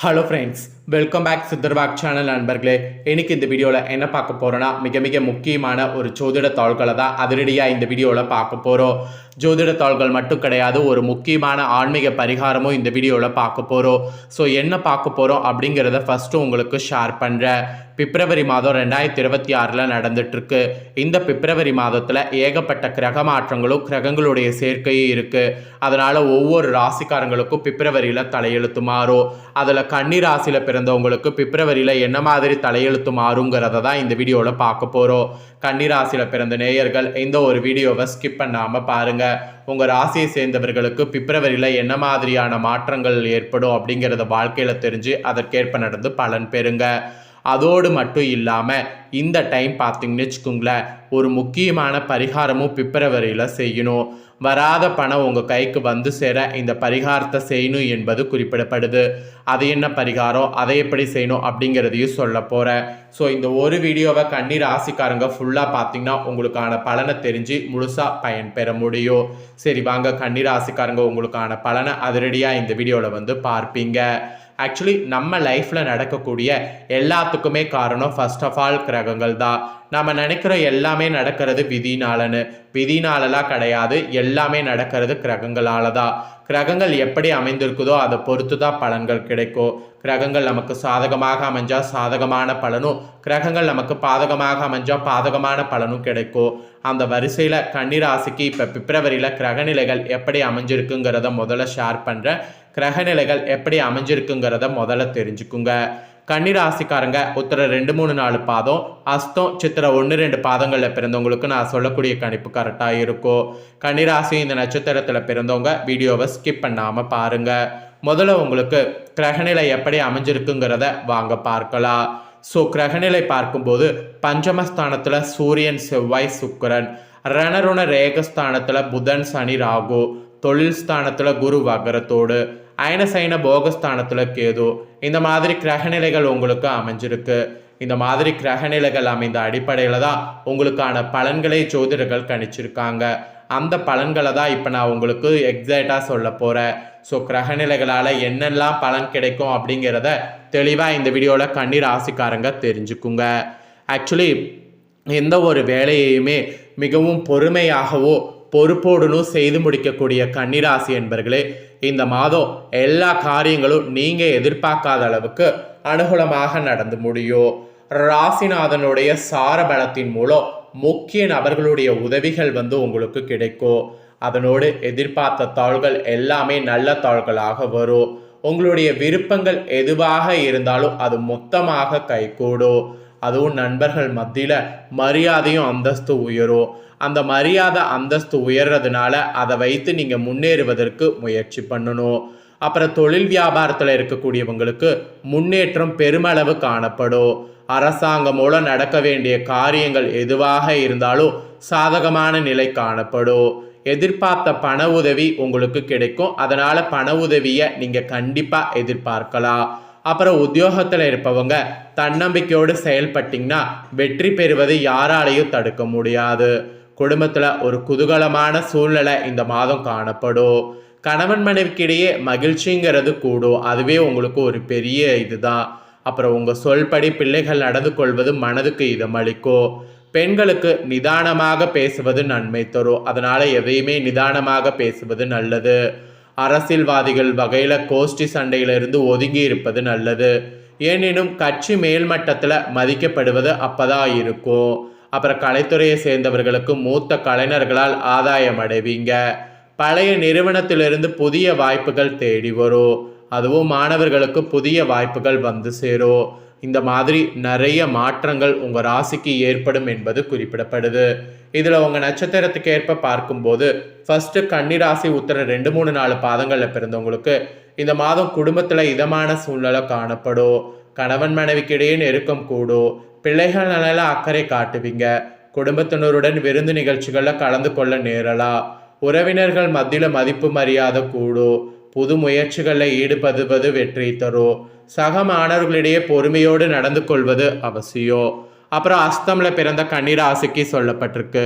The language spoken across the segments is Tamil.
ஹலோ ஃப்ரெண்ட்ஸ், வெல்கம் பேக் சித்தர்பாக் சேனல் நண்பர்களே. இன்னைக்கு இந்த வீடியோவில் என்ன பார்க்க போகிறோன்னா, மிக முக்கியமான ஒரு ஜோதிட தாள்களை தான் அதிரடியாக இந்த வீடியோவில் பார்க்க போகிறோம். ஜோதிட தாள்கள் மட்டும் கிடையாது, ஒரு முக்கியமான ஆன்மீக பரிகாரமும் இந்த வீடியோவில் பார்க்க போகிறோம். ஸோ என்ன பார்க்க போகிறோம் அப்படிங்கிறத ஃபஸ்ட்டு உங்களுக்கு ஷேர் பண்ணுறேன். பிப்ரவரி மாதம் 2026 நடந்துட்டுருக்கு. இந்த பிப்ரவரி மாதத்தில் ஏகப்பட்ட கிரக மாற்றங்களும் கிரகங்களுடைய சேர்க்கையும் இருக்குது. அதனால் ஒவ்வொரு ராசிக்காரங்களுக்கும் பிப்ரவரியில் தலையெழுத்து மாறும். அதில் கன்னி ராசியில் பிறந்தவங்களுக்கு பிப்ரவரியில் என்ன மாதிரி தலையெழுத்து மாறுங்கிறத தான் இந்த வீடியோவில் பார்க்க போகிறோம். கன்னி ராசியில் பிறந்த நேயர்கள் இந்த ஒரு வீடியோவை ஸ்கிப் பண்ணாமல் பாருங்கள். உங்கள் ராசியை சேர்ந்தவர்களுக்கு பிப்ரவரியில் என்ன மாதிரியான மாற்றங்கள் ஏற்படும் அப்படிங்கிறத வாழ்க்கையில் தெரிஞ்சு அதற்கேற்ப நடந்து பலன் பெறுங்க. அதோடு மட்டும் இல்லாமல் இந்த டைம் பார்த்தீங்கன்னு வச்சுக்கோங்களேன், ஒரு முக்கியமான பரிகாரமும் பிப்ரவரியில் செய்யணும். வராத பணம் உங்கள் கைக்கு வந்து சேர இந்த பரிகாரத்தை செய்யணும் என்பது குறிப்பிடப்படுது. அது என்ன பரிகாரம், அதை எப்படி செய்யணும் அப்படிங்கிறதையும் சொல்ல போகிறேன். ஸோ இந்த ஒரு வீடியோவை கன்னி ராசிக்காரங்க ஃபுல்லாக பார்த்தீங்கன்னா உங்களுக்கான பலனை தெரிஞ்சு முழுசாக பயன்பெற முடியும். சரி வாங்க, கன்னி ராசிக்காரங்க உங்களுக்கான பலனை அதிரடியாக இந்த வீடியோவில் வந்து பார்ப்பீங்க. ஆக்சுவலி நம்ம லைஃப்பில் நடக்கக்கூடிய எல்லாத்துக்குமே காரணம் ஃபர்ஸ்ட் ஆஃப் ஆல் கிரகங்கள் தான். நம்ம நினைக்கிற எல்லாமே நடக்கிறது விதினாலலாம் கிடையாது. எல்லாமே நடக்கிறது கிரகங்களால தான். கிரகங்கள் எப்படி அமைந்திருக்குதோ அதை பொறுத்து தான் பலன்கள் கிடைக்கும். கிரகங்கள் நமக்கு சாதகமாக அமைஞ்சால் சாதகமான பலனும், கிரகங்கள் நமக்கு பாதகமாக அமைஞ்சால் பாதகமான பலனும் கிடைக்கும். அந்த வரிசையில் கன்னிராசிக்கு இப்போ பிப்ரவரியில் கிரகநிலைகள் எப்படி அமைஞ்சிருக்குங்கிறத முதல்ல ஷேர் பண்ணுறேன். கிரகநிலைகள் எப்படி அமைஞ்சிருக்குங்கிறத முதல்ல தெரிஞ்சுக்குங்க. கன்னிராசிக்காரங்க உத்தர 2, 3, 4 பாதம், அஸ்தம், சித்திரை 1, 2 பாதங்களில் பிறந்தவங்களுக்கு நான் சொல்லக்கூடிய கணிப்பு கரெக்டாக இருக்கும். கன்னிராசி இந்த நட்சத்திரத்தில் பிறந்தவங்க வீடியோவை ஸ்கிப் பண்ணாமல் பாருங்கள். முதல்ல உங்களுக்கு கிரகநிலை எப்படி அமைஞ்சிருக்குங்கிறத வாங்க பார்க்கலாம். ஸோ கிரகநிலை பார்க்கும்போது பஞ்சமஸ்தானத்தில் சூரியன், செவ்வாய், சுக்கிரன், ரணருண ரேகஸ்தானத்தில் புதன், சனி, ராகு, தொழில் ஸ்தானத்தில் குரு வகரத்தோடு, அயனசைன போகஸ்தானத்தில் கேது. இந்த மாதிரி கிரகநிலைகள் உங்களுக்கு அமைஞ்சிருக்கு. இந்த மாதிரி கிரகநிலைகள் அமைந்த அடிப்படையில் தான் உங்களுக்கான பலன்களை ஜோதிடர்கள் கணிச்சிருக்காங்க. அந்த பலன்களை தான் இப்போ நான் உங்களுக்கு எக்ஸாக்டாக சொல்ல போகிறேன். ஸோ கிரகநிலைகளால் என்னெல்லாம் பலன் கிடைக்கும் அப்படிங்கிறத தெளிவாக இந்த வீடியோவில் கன்னி ராசிக்காரங்க தெரிஞ்சுக்குங்க. ஆக்சுவலி எந்த ஒரு வேலையையுமே மிகவும் பொறுமையாகவோ பொறுப்போடுனும் செய்து முடிக்கக்கூடிய கன்னிராசி என்பர்களே, இந்த மாதம் எல்லா காரியங்களும் நீங்கள் எதிர்பார்க்காத அளவுக்கு அனுகூலமாக நடந்து முடியும். ராசிநாதனுடைய சாரபலத்தின் மூலம் முக்கிய நபர்களுடைய உதவிகள் வந்து உங்களுக்கு கிடைக்கும். அதனோடு எதிர்பார்த்த தாள்கள் எல்லாமே நல்ல தாள்களாக வரும். உங்களுடைய விருப்பங்கள் எதுவாக இருந்தாலும் அது மொத்தமாக கைகூடும். அதுவும் நண்பர்கள் மத்தியில் மரியாதையும் அந்தஸ்து உயரும். அந்த மரியாதை அந்தஸ்து உயர்றதுனால அதை வைத்து நீங்கள் முன்னேறுவதற்கு முயற்சி பண்ணணும். அப்புறம் தொழில் வியாபாரத்தில் இருக்கக்கூடியவங்களுக்கு முன்னேற்றம் பெருமளவு காணப்படும். அரசாங்கம் மூலம் நடக்க வேண்டிய காரியங்கள் எதுவாக இருந்தாலும் சாதகமான நிலை காணப்படும். எதிர்பார்த்த பண உதவி உங்களுக்கு கிடைக்கும். அதனால் பண உதவியை நீங்கள் கண்டிப்பாக எதிர்பார்க்கலாம். அப்புறம் உத்தியோகத்தில் இருப்பவங்க தன்னம்பிக்கையோடு செயல்பட்டிங்கன்னா வெற்றி பெறுவது யாராலையும் தடுக்க முடியாது. குடும்பத்தில் ஒரு குதூகலமான சூழ்நிலை இந்த மாதம் காணப்படும். கணவன் மனைவிக்கிடையே மகிழ்ச்சிங்கிறது கூடும். அதுவே உங்களுக்கு ஒரு பெரிய இதுதான். அப்புறம் உங்கள் சொல்படி பிள்ளைகள் நடந்து கொள்வது மனதுக்கு இதமளிக்கும். பெண்களுக்கு நிதானமாக பேசுவது நன்மை தரும். அதனால் எதையுமே நிதானமாக பேசுவது நல்லது. அரசியல்வாதிகள் வகையில் கோஷ்டி சண்டையிலிருந்து ஒதுங்கி இருப்பது நல்லது. ஏனெனும் கட்சி மேல்மட்டத்தில் மதிக்கப்படுவது அப்பதான் இருக்கும். அப்புறம் கலைத்துறையை சேர்ந்தவர்களுக்கு மூத்த கலைஞர்களால் ஆதாயம் அடைவீங்க. பழைய நிறுவனத்திலிருந்து புதிய வாய்ப்புகள் தேடி வரும். அதுவும் மாணவர்களுக்கு புதிய வாய்ப்புகள் வந்து சேரும். இந்த மாதிரி நிறைய மாற்றங்கள் உங்கள் ராசிக்கு ஏற்படும் என்பது குறிப்பிடப்படுது. இதில் உங்கள் நட்சத்திரத்துக்கு ஏற்ப பார்க்கும்போது ஃபஸ்ட்டு கன்னிராசி உத்தர 2, 3, 4 பாதங்களில் பிறந்தவங்களுக்கு இந்த மாதம் குடும்பத்தில் இதமான சூழ்நிலை காணப்படும். கணவன் மனைவிக்கிடையே நெருக்கம் கூடும். பிள்ளைகள் நல அக்கறை காட்டுவீங்க. குடும்பத்தினருடன் விருந்து நிகழ்ச்சிகளில் கலந்து கொள்ள நேரலாம். உறவினர்கள் மத்தியில் மதிப்பு மரியாதை கூடும். புது முயற்சிகளில் ஈடுபடுவது வெற்றி தரும். சக மாணவர்களிடையே பொறுமையோடு நடந்து கொள்வது அவசியம். அப்புறம் அஸ்தமில் பிறந்த கன்னிராசிக்கு சொல்லப்பட்டிருக்கு,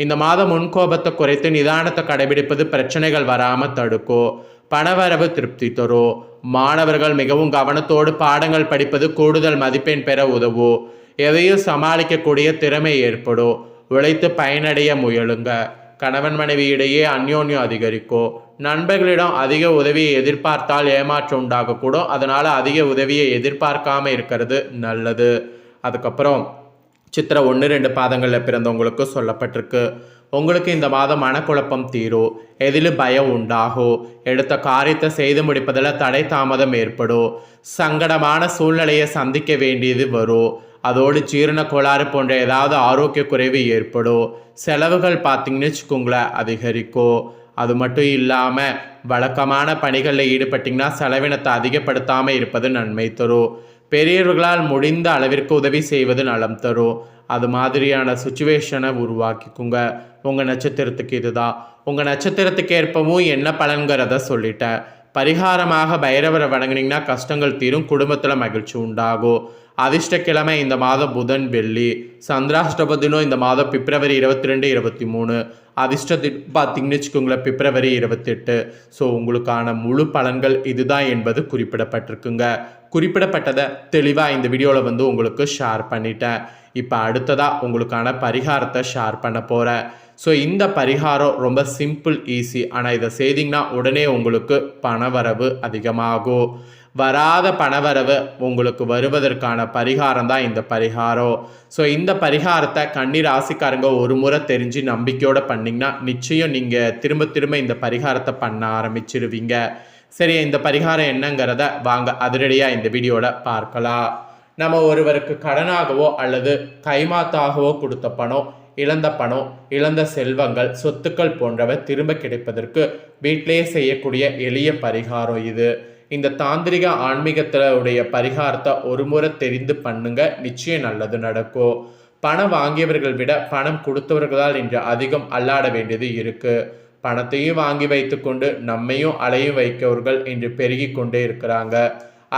இந்த மாதம் முன்கோபத்தை குறைத்து நிதானத்தை கடைபிடிப்பது பிரச்சனைகள் வராமல் தடுக்கும். பணவரவு திருப்தி தரும். மாணவர்கள் மிகவும் கவனத்தோடு பாடங்கள் படிப்பது கூடுதல் மதிப்பெண் பெற உதவும். எதையும் சமாளிக்கக்கூடிய திறமை ஏற்படும். உழைத்து பயனடைய முயலுங்க. கணவன் மனைவி இடையே அந்யோன்யம் அதிகரிக்கும். நண்பர்களிடம் அதிக உதவியை எதிர்பார்த்தால் ஏமாற்றம் உண்டாகக்கூடும். அதனால் அதிக உதவியை எதிர்பார்க்காம இருக்கிறது நல்லது. அதுக்கப்புறம் சித்திரை 1-2 பாதங்களில் பிறந்தவங்களுக்கு சொல்லப்பட்டிருக்கு. உங்களுக்கு இந்த மாதம் மனக்குழப்பம் தீரும். எதிலும் பயம் உண்டாகும். எடுத்த காரியத்தை செய்து முடிப்பதில் தடை தாமதம் ஏற்படும். சங்கடமான சூழ்நிலையை சந்திக்க வேண்டியது வரும். அதோடு ஜீரண கோளாறு போன்ற ஏதாவது ஆரோக்கிய குறைவு ஏற்படும். செலவுகள் பார்த்தீங்கன்னு வச்சுக்கோங்களேன் அதிகரிக்கும். அது மட்டும் இல்லாமல் வழக்கமான பணிகளில் ஈடுபட்டிங்கன்னா செலவினத்தை அதிகப்படுத்தாமல் இருப்பது நன்மை தரும். பெரியவர்களால் முடிந்த அளவிற்கு உதவி செய்வது நலம் தரும். அது மாதிரியான சுச்சுவேஷனை உருவாக்கிக்குங்க. உங்கள் நட்சத்திரத்துக்கு இதுதான். உங்கள் நட்சத்திரத்துக்கு ஏற்பவும் என்ன பலன்கிறத சொல்லிட்டேன். பரிகாரமாக பைரவரை வணங்கினீங்கன்னா கஷ்டங்கள் தீரும். குடும்பத்தில் மகிழ்ச்சி உண்டாகும். அதிர்ஷ்டக்கிழமை இந்த மாதம் புதன் வெள்ளி. சந்திராஷ்டம தினம் இந்த மாதம் பிப்ரவரி 22, 23. அதிர்ஷ்டத்தில் பார்த்தீங்கன்னு வச்சுக்கோங்களேன் பிப்ரவரி 28. ஸோ உங்களுக்கான முழு பலன்கள் இதுதான் என்பது குறிப்பிடப்பட்டிருக்குங்க. குறிப்பிடப்பட்டதை தெளிவாக இந்த வீடியோவில் உங்களுக்கு ஷேர் பண்ணிட்டேன். இப்போ அடுத்ததாக உங்களுக்கான பரிகாரத்தை ஷேர் பண்ண போகிறேன். ஸோ இந்த பரிகாரம் ரொம்ப சிம்பிள், ஈஸி. ஆனால் இதை செய்திங்கன்னா உடனே உங்களுக்கு பணவரவு அதிகமாகும். வராத பணவரவு உங்களுக்கு வருவதற்கான பரிகாரம் தான் இந்த பரிகாரம். ஸோ இந்த பரிகாரத்தை கன்னி ராசிக்காரங்க ஒரு முறை தெரிஞ்சு நம்பிக்கையோடு பண்ணிங்கன்னா நிச்சயம் நீங்கள் திரும்ப திரும்ப இந்த பரிகாரத்தை பண்ண ஆரம்பிச்சிருவீங்க. சரி, இந்த பரிகாரம் என்னங்கிறத வாங்க அதிரடியாக இந்த வீடியோவில் பார்க்கலாம். நம்ம ஒருவருக்கு கடனாகவோ அல்லது கைமாத்தாகவோ கொடுத்த பணம், இழந்த பணம், இழந்த செல்வங்கள், சொத்துக்கள் போன்றவை திரும்ப கிடைப்பதற்கு வீட்டிலேயே செய்யக்கூடிய எளிய பரிகாரம் இது. இந்த தாந்திரிக ஆன்மீகத்தினுடைய பரிகாரத்தை ஒரு முறை தெரிந்து பண்ணுங்க, நிச்சயம் நல்லது நடக்கும். பணம் வாங்கியவர்கள் விட பணம் கொடுத்தவர்களால் இன்று அதிகம் அல்லாட வேண்டியது இருக்கு. பணத்தையும் வாங்கி வைத்து கொண்டு நம்மையும் அலையும் வைக்கவர்கள் இன்று பெருகி கொண்டே இருக்கிறாங்க.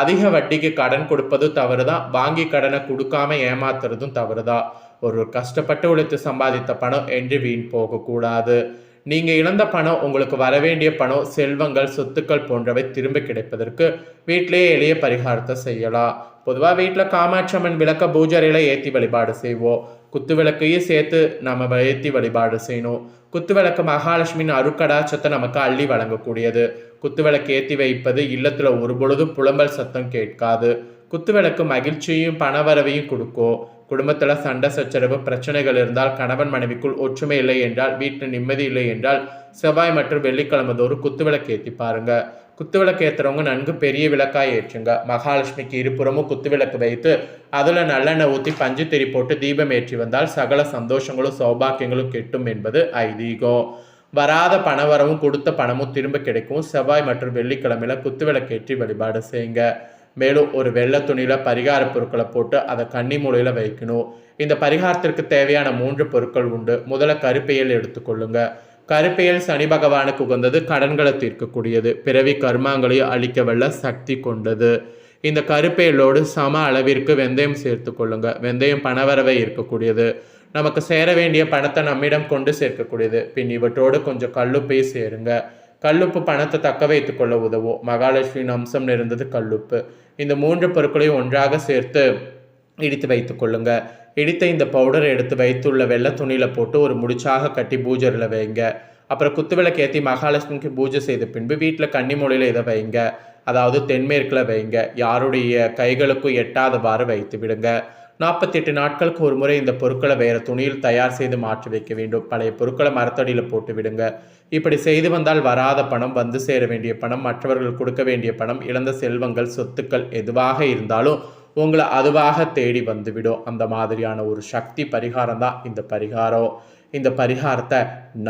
அதிக வட்டிக்கு கடன் கொடுப்பது தவறுதான். வாங்கி கடனை கொடுக்காம ஏமாத்துறதும் தவறுதான். ஒரு கஷ்டப்பட்டு உழைத்து சம்பாதித்த பணம் என்று வீண் போகக்கூடாது. நீங்கள் இழந்த பணம், உங்களுக்கு வரவேண்டிய பணம், செல்வங்கள், சொத்துக்கள் போன்றவை திரும்ப கிடைப்பதற்கு வீட்டிலேயே எளிய பரிகாரத்தை செய்யலாம். பொதுவாக வீட்டில் காமாட்சி அம்மன் விளக்க பூஜையில ஏற்றி வழிபாடு செய்வோம். குத்து விளக்கையும் சேர்த்து நம்ம ஏற்றி வழிபாடு செய்யணும். குத்து விளக்கு மகாலட்சுமியின் அருக்கடாச்சத்தை நமக்கு அள்ளி வழங்கக்கூடியது. குத்து விளக்கு ஏற்றி வைப்பது இல்லத்தில் ஒரு பொழுதும் புலம்பல் சத்தம் கேட்காது. குத்து விளக்கு மகிழ்ச்சியும் பணவரவையும் கொடுக்கும். குடும்பத்தில் சண்டை சச்சரவு பிரச்சனைகள் இருந்தால், கணவன் மனைவிக்குள் ஒற்றுமை இல்லை என்றால், வீட்டில் நிம்மதி இல்லை என்றால் செவ்வாய் மற்றும் வெள்ளிக்கிழமை தோறும் குத்துவிளக்கு ஏற்றி பாருங்க. குத்துவிளக்கு ஏற்றுறவங்க நன்கு பெரிய விளக்காய் ஏற்றுங்க. மகாலட்சுமிக்கு இருபுறமும் குத்துவிளக்கு வைத்து அதில் நல்லெண்ணெய் ஊற்றி பஞ்சு திரி போட்டு தீபம் ஏற்றி வந்தால் சகல சந்தோஷங்களும் சௌபாக்கியங்களும் கிட்டும் என்பது ஐதீகம். வராத பணவரவும் கொடுத்த பணமும் திரும்ப கிடைக்கும். செவ்வாய் மற்றும் வெள்ளிக்கிழமையில குத்துவிளக்கு ஏற்றி வழிபாடு செய்யுங்க. மேலும் ஒரு வெள்ளை துணியில் பரிகார பொருட்களை போட்டு அதை கன்னி மூலையில் வைக்கணும். இந்த பரிகாரத்திற்கு தேவையான 3 பொருட்கள் உண்டு. முதல்ல கருப்பையல் எடுத்துக்கொள்ளுங்க. கருப்பையல் சனி பகவானுக்கு உகந்தது, கடன்களை தீர்க்கக்கூடியது, பிறவி கர்மாங்களையும் அழிக்க வல்ல சக்தி கொண்டது. இந்த கருப்பையலோடு சம அளவிற்கு வெந்தயம் சேர்த்து கொள்ளுங்க. வெந்தயம் பணவரவை இருக்கக்கூடியது. நமக்கு சேர வேண்டிய பணத்தை நம்மிடம் கொண்டு சேர்க்கக்கூடியது. பின் இவற்றோடு கொஞ்சம் கல்லுப்பை சேருங்க. கல்லுப்பு பணத்தை தக்க வைத்துக் கொள்ள உதவும். மகாலட்சுமியின் அம்சம் நிறைந்தது கல்லுப்பு. இந்த 3 பொருட்களையும் ஒன்றாக சேர்த்து இடித்து வைத்துக் கொள்ளுங்க. இடித்த இந்த பவுடரை எடுத்து வைத்துள்ள வெள்ளை துணியில் போட்டு ஒரு முடிச்சாக கட்டி பூஜையில் வைங்க. அப்புறம் குத்துவிளக்கு ஏற்றி மகாலட்சுமிக்கு பூஜை செய்த பின்பு வீட்டில் கன்னி மூலையில் இதை வைங்க. அதாவது தென்மேற்கில் வைங்க. யாருடைய கைகளுக்கும் எட்டாதவாறு வைத்து விடுங்க. 48 நாட்களுக்கு ஒரு முறை இந்த பொருட்களை வேறு துணியில் தயார் செய்து மாற்றி வைக்க வேண்டும். பழைய பொருட்களை மரத்தடியில் போட்டு விடுங்க. இப்படி செய்து வந்தால் வராத பணம், வந்து சேர வேண்டிய பணம், மற்றவர்கள் கொடுக்க வேண்டிய பணம், இழந்த செல்வங்கள், சொத்துக்கள் எதுவாக இருந்தாலும் உங்களை அதுவாக தேடி வந்துவிடும். அந்த மாதிரியான ஒரு சக்தி பரிகாரம் தான் இந்த பரிகாரம். இந்த பரிகாரத்தை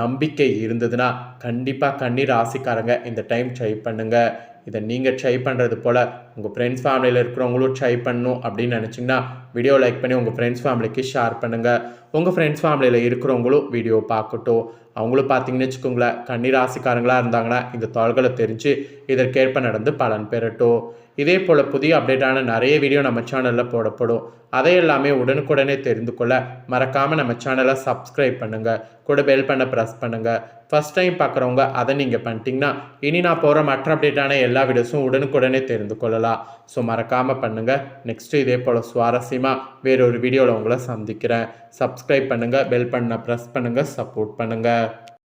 நம்பிக்கை இருந்ததுன்னா கண்டிப்பாக கன்னி ராசிக்காரங்க இந்த டைம் ட்ரை பண்ணுங்கள். இதை நீங்கள் ட்ரை பண்ணுறது போல் உங்கள் ஃப்ரெண்ட்ஸ் ஃபேமிலியில் இருக்கிறவங்களும் ட்ரை பண்ணணும் அப்படின்னு நினச்சிங்கன்னா வீடியோ லைக் பண்ணி உங்கள் ஃப்ரெண்ட்ஸ் ஃபேமிலிக்கு ஷேர் பண்ணுங்கள். உங்கள் ஃப்ரெண்ட்ஸ் ஃபேமிலியில் இருக்கிறவங்களும் வீடியோ பார்க்கட்டும். அவங்களும் பார்த்தீங்கன்னு வச்சுக்கோங்களேன், கன்னி ராசிக்காரங்களாக இருந்தாங்கன்னா இந்த தாள்களை தெரிஞ்சு இதற்கேற்ப நடந்து பலன் பெறட்டும். இதே போல் புதிய அப்டேட்டான நிறைய வீடியோ நம்ம சேனலில் போடப்படும். அதை எல்லாமே உடனுக்குடனே தெரிந்து கொள்ள மறக்காமல் நம்ம சேனலை சப்ஸ்கிரைப் பண்ணுங்கள். கூட பெல் பண்ண ப்ரெஸ் பண்ணுங்கள். ஃபஸ்ட் டைம் பார்க்குறவங்க அதை நீங்கள் பண்ணிட்டீங்கன்னா இனி நான் போகிற மற்ற அப்டேட்டான எல்லா வீடியோஸும் உடனுக்குடனே தெரிந்து கொள்ளலாம். ஸோ மறக்காமல் பண்ணுங்கள். நெக்ஸ்ட்டு இதே போல் சுவாரஸ்யமாக வேறொரு வீடியோவில் உங்களை சந்திக்கிறேன். சப்ஸ்கிரைப் பண்ணுங்கள், பெல் பட்டனை ப்ரெஸ் பண்ணுங்கள், சப்போர்ட் பண்ணுங்கள்.